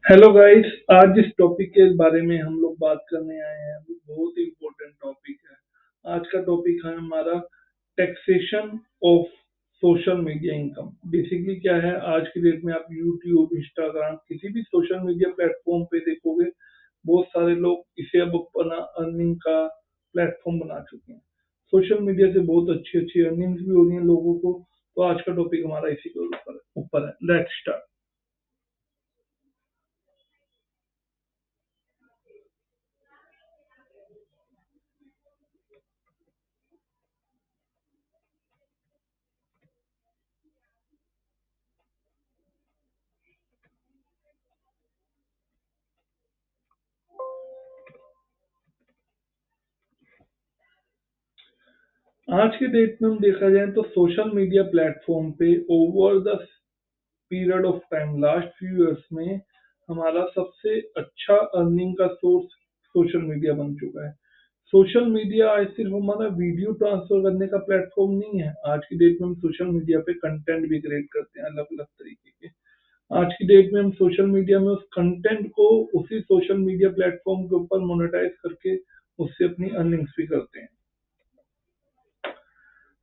Hello guys. आज जिस topic के बारे में हम लोग बात करने आए हैं वो बहुत ही इम्पोर्टेंट टॉपिक है। आज का टॉपिक है हमारा taxation of social media income. Basically क्या है, आज की डेट में आप यूट्यूब, इंस्टाग्राम, किसी भी सोशल मीडिया प्लेटफॉर्म पे देखोगे बहुत सारे लोग इसे अब अपना अर्निंग का प्लेटफॉर्म बना चुके हैं। सोशल मीडिया से बहुत अच्छी अच्छी अर्निंग्स भी हो रही हैं लोगों को। तो आज का टॉपिक हमारा इसी के ऊपर है। Let's start. आज के डेट में हम देखा जाए तो सोशल मीडिया प्लेटफॉर्म पे over the period of time, last few years में हमारा सबसे अच्छा अर्निंग का सोर्स सोशल मीडिया बन चुका है। सोशल मीडिया आज सिर्फ हमारा वीडियो ट्रांसफर करने का प्लेटफॉर्म नहीं है। आज की डेट में हम सोशल मीडिया पे कंटेंट भी क्रिएट करते हैं अलग अलग तरीके के। आज की डेट में हम सोशल मीडिया में उस कंटेंट को उसी सोशल मीडिया प्लेटफॉर्म के ऊपर मोनेटाइज करके उससे अपनी अर्निंग्स भी करते हैं।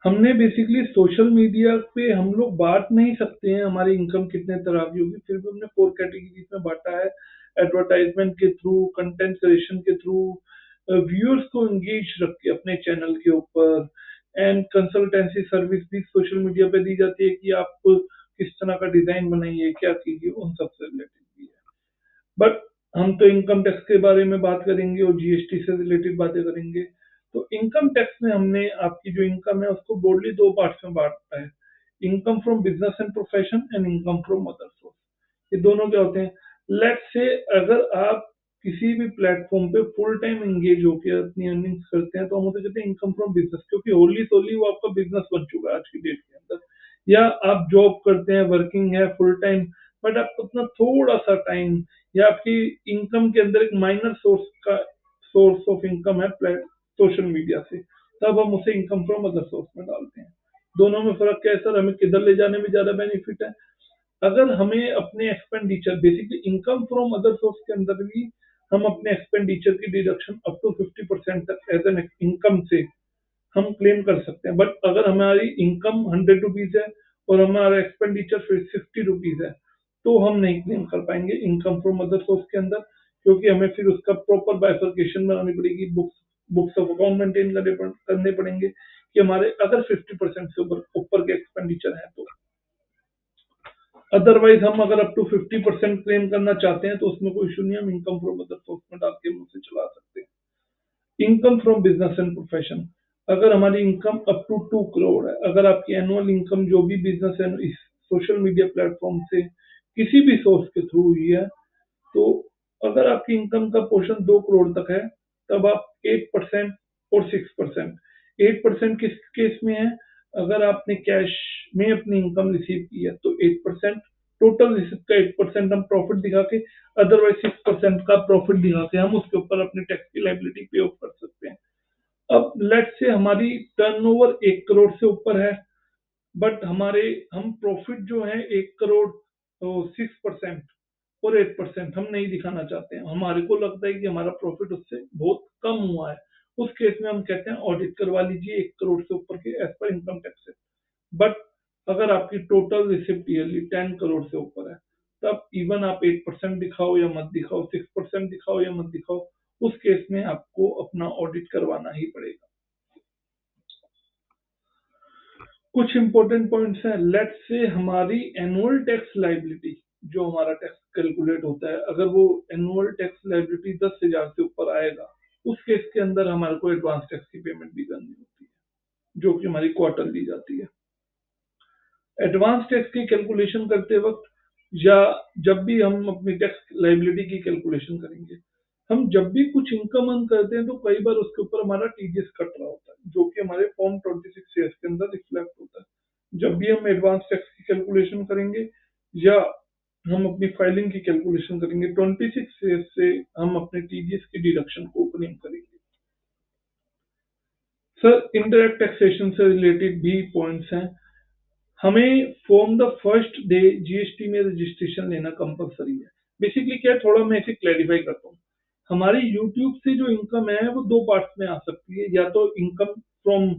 हमने बेसिकली सोशल मीडिया पे हम लोग बांट नहीं सकते हैं हमारी इनकम कितने तरह की होगी, फिर भी हमने 4 कैटेगरीज में बांटा है। एडवर्टाइजमेंट के थ्रू, कंटेंट क्रिएशन के थ्रू, व्यूअर्स को एंगेज रख के अपने चैनल के ऊपर, एंड कंसल्टेंसी सर्विस भी सोशल मीडिया पे दी जाती है कि आप किस तरह का डिजाइन बनाइए, क्या कीजिए, उन सब से रिलेटेड भी है। बट हम तो इनकम टैक्स के बारे में बात करेंगे और जीएसटी से रिलेटेड बातें करेंगे। तो इनकम टैक्स में हमने आपकी जो इनकम है उसको ब्रॉडली दो पार्ट्स में बांटा है। Income from business and profession and income from other source. ये दोनों क्या होते हैं? लेट्स से अगर आप किसी भी प्लेटफॉर्म पे फुल टाइम एंगेज होकर अपनी अर्निंग्स करते हैं तो हम उसे कहते हैं इनकम फ्रॉम बिजनेस, क्योंकि होली सोली वो आपका बिजनेस बन चुका है आज की डेट के अंदर। या आप जॉब करते हैं, वर्किंग है फुल टाइम, बट आप अपना थोड़ा सा टाइम या आपकी इनकम के अंदर एक माइनर सोर्स ऑफ इनकम है सोशल मीडिया से, तब हम उसे इनकम फ्रॉम अदर सोर्स में डालते हैं। दोनों में फर्क क्या है सर? हमें किधर ले जाने में ज्यादा बेनिफिट है? अगर हमें अपने expenditure, basically income from other source के अंदर भी हम अपने एक्सपेंडिचर की डिडक्शन अप टू 50% तक एज एन इनकम से हम क्लेम कर सकते हैं। बट अगर हमारी इनकम 100 रुपीज है और हमारा एक्सपेंडिचर फिर 50 रुपीज है तो हम नहीं क्लेम कर पाएंगे इनकम फ्रॉम अदर सोर्स के अंदर, क्योंकि हमें फिर उसका प्रॉपर बाइफर्केशन बनानी पड़ेगी, books books of account maintain करने पड़ेंगे कि हमारे अगर 50% से ऊपर ऊपर के एक्सपेंडिचर है तो। अदरवाइज हम अगर अप टू 50% क्लेम करना चाहते हैं तो उसमें कोई इशू नहीं है, हम इनकम फ्रॉम अदर सोर्स में डाल के हम उसे चला सकते हैं। Income from business and profession, अगर हमारी इनकम अप टू 2 करोड़ है, अगर आपकी एनुअल इनकम जो भी बिजनेस है इस सोशल मीडिया प्लेटफॉर्म से किसी भी सोर्स के थ्रू हुई है, तो अगर आपकी इनकम का पोर्शन 2 करोड़ तक है तब आप 8% और 6%। 8% किस केस में है? अगर आपने कैश में अपनी इनकम रिसीव की है तो 8%, टोटल रिसिप्ट का 8% हम प्रॉफिट दिखा के, अदरवाइज 6% का प्रॉफिट दिखा के हम उसके ऊपर अपनी टैक्स की लाइबिलिटी पे ऑफ कर सकते हैं। अब लेट्स से हमारी टर्नओवर 1 करोड़ से ऊपर है, बट हमारे हम प्रॉफिट जो है 1 करोड़ तो 6% और 8% हम नहीं दिखाना चाहते हैं। हमारे को लगता है कि हमारा प्रॉफिट उससे बहुत कम हुआ है। उस केस में हम कहते हैं ऑडिट करवा लीजिए 1 करोड़ से ऊपर के एज पर इनकम टैक्स से। बट अगर आपकी टोटल रिसिप्ट ईयरली 10 करोड़ से ऊपर है तब इवन आप 8% दिखाओ या मत दिखाओ, 6% दिखाओ या मत दिखाओ, उस केस में आपको अपना ऑडिट करवाना ही पड़ेगा। कुछ इंपॉर्टेंट पॉइंट्स हैं। लेट्स से हमारी एनुअल टैक्स लाइबिलिटी, जो हमारा टैक्स कैलकुलेट होता है, अगर वो एनुअल टैक्स लाइबिलिटी 10,000 से ऊपर आएगा, उस केस के अंदर हमारे को एडवांस टैक्स की पेमेंट भी करनी होती है, जो कि हमारी क्वार्टर दी जाती है। एडवांस टैक्स की कैलकुलेशन करते वक्त या जब भी हम अपनी टैक्स लाइबिलिटी की कैलकुलेशन करेंगे, हम जब भी कुछ इनकम अर्न करते हैं तो कई बार उसके ऊपर हमारा टीडीएस कट रहा होता है, जो कि हमारे फॉर्म 26 ईयर्स के अंदर रिफ्लेक्ट होता है। जब भी हम एडवांस टैक्स की कैलकुलेशन करेंगे या हम अपनी फाइलिंग की कैलकुलेशन करेंगे, 26 ईयर्स से हम अपने टीडीएस की डिडक्शन को क्लेम करेंगे। सर, इनडायरेक्ट टैक्सेशन से रिलेटेड भी पॉइंट्स हैं। हमें from the first day GST में रजिस्ट्रेशन लेना कंपलसरी है। बेसिकली क्या है, थोड़ा मैं इसे क्लैरिफाई करता हूँ। हमारी यूट्यूब से जो इनकम है वो दो पार्ट्स में आ सकती है, या तो इनकम फ्रॉम,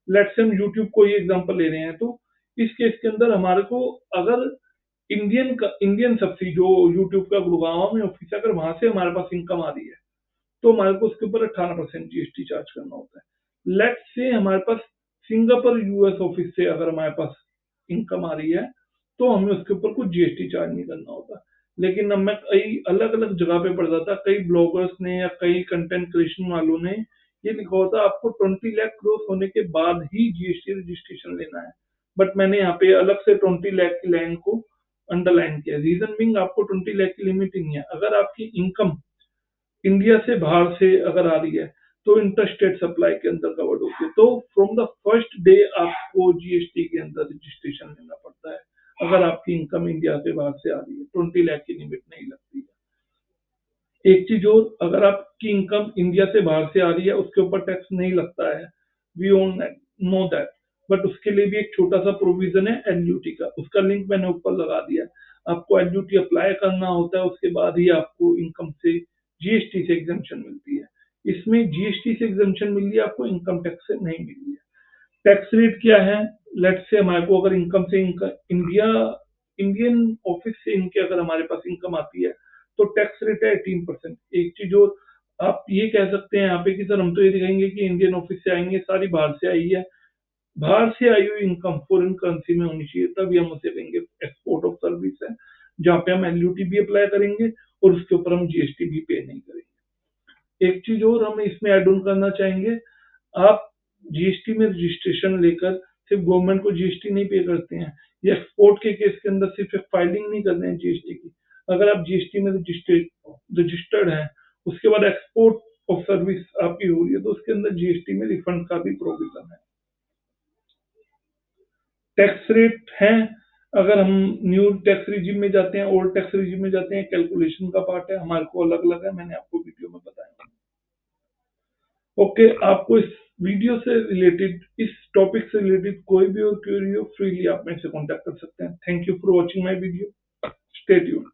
लेट्स से हम यूट्यूब को ही एग्जांपल ले रहे हैं, तो इस केस के अंदर हमारे को अगर इंडियन सब्सिडी जो यूट्यूब का गुड़गांव में ऑफिस है, अगर वहां से हमारे पास इनकम आ रही है तो हमारे को उसके ऊपर 18% जीएसटी चार्ज करना होता है। लेट्स से हमारे पास सिंगापुर यूएस ऑफिस से अगर हमारे पास इनकम आ रही है तो हमें उसके ऊपर कुछ जीएसटी चार्ज नहीं करना होता। लेकिन अब मैं कई अलग अलग जगह पे पढ़ रहा था, कई ब्लॉगर्स ने या कई कंटेंट क्रिएशन वालों ने ये लिखा होता आपको 20 लाख क्रॉस होने के बाद ही जीएसटी रजिस्ट्रेशन लेना है। बट मैंने यहाँ पे अलग से 20 लाख की लाइन को अंडरलाइन किया। रीजन बिंग आपको 20 लाख की लिमिट ही नहीं है। अगर आपकी इनकम इंडिया से बाहर से अगर आ रही है तो इंटरस्टेट सप्लाई के अंदर कवर्ड होती है, तो फ्रॉम द फर्स्ट डे आपको जीएसटी के अंदर रजिस्ट्रेशन लेना पड़ता है अगर आपकी इनकम इंडिया से बाहर से आ रही है। 20 लाख की लिमिट नहीं लगती है। एक चीज और, अगर आपकी इनकम इंडिया से बाहर से आ रही है उसके ऊपर टैक्स नहीं लगता है, we all know that. But उसके लिए भी एक छोटा सा प्रोविजन है एलयूटी का, उसका लिंक मैंने ऊपर लगा दिया है। आपको एलयूटी अप्लाई करना होता है, उसके बाद ही आपको इनकम से जीएसटी से एग्जम्पशन मिलती है। इसमें जीएसटी से एग्जम्पशन मिल रही है, आपको इनकम टैक्स से नहीं मिल रही है। टैक्स रेट क्या है, लेट्स से हमारे को अगर इनकम से इंडियन ऑफिस से इनके अगर हमारे पास इनकम आती है तो टैक्स रेट है 18%। एक चीज और, आप ये कह सकते हैं यहाँ पे कि सर हम तो ये दिखाएंगे कि इंडियन ऑफिस से आएंगे, सारी बाहर से आई है। बाहर से आई हुई इनकम फॉरेन करेंसी में होनी चाहिए, तभी हम उसे कहेंगे एक्सपोर्ट ऑफ सर्विस है, जहाँ पे हम एलयूटी भी अप्लाई करेंगे और उसके ऊपर हम जीएसटी भी पे नहीं करेंगे। एक चीज और हम इसमें ऐड ऑन करना चाहेंगे, आप जीएसटी में रजिस्ट्रेशन लेकर सिर्फ गवर्नमेंट को जीएसटी नहीं पे करते हैं, या एक्सपोर्ट के केस के अंदर सिर्फ एक फाइलिंग नहीं करते हैं जीएसटी की। अगर आप जीएसटी में रजिस्टर्ड हैं, उसके बाद एक्सपोर्ट ऑफ सर्विस आपकी हो रही है, तो उसके अंदर जीएसटी में रिफंड का भी प्रोविजन है। टैक्स रेट है, अगर हम न्यू टैक्स रिजिम में जाते हैं, ओल्ड टैक्स रिजिम में जाते हैं, कैलकुलेशन का पार्ट है, हमारे को अलग अलग है, मैंने आपको वीडियो में बताया। ओके, आपको इस वीडियो से रिलेटेड, इस टॉपिक से रिलेटेड कोई भी और क्वेरी हो, फ्रीली आप मेरे से कांटेक्ट कर सकते हैं। Thank you for watching my video, stay tuned.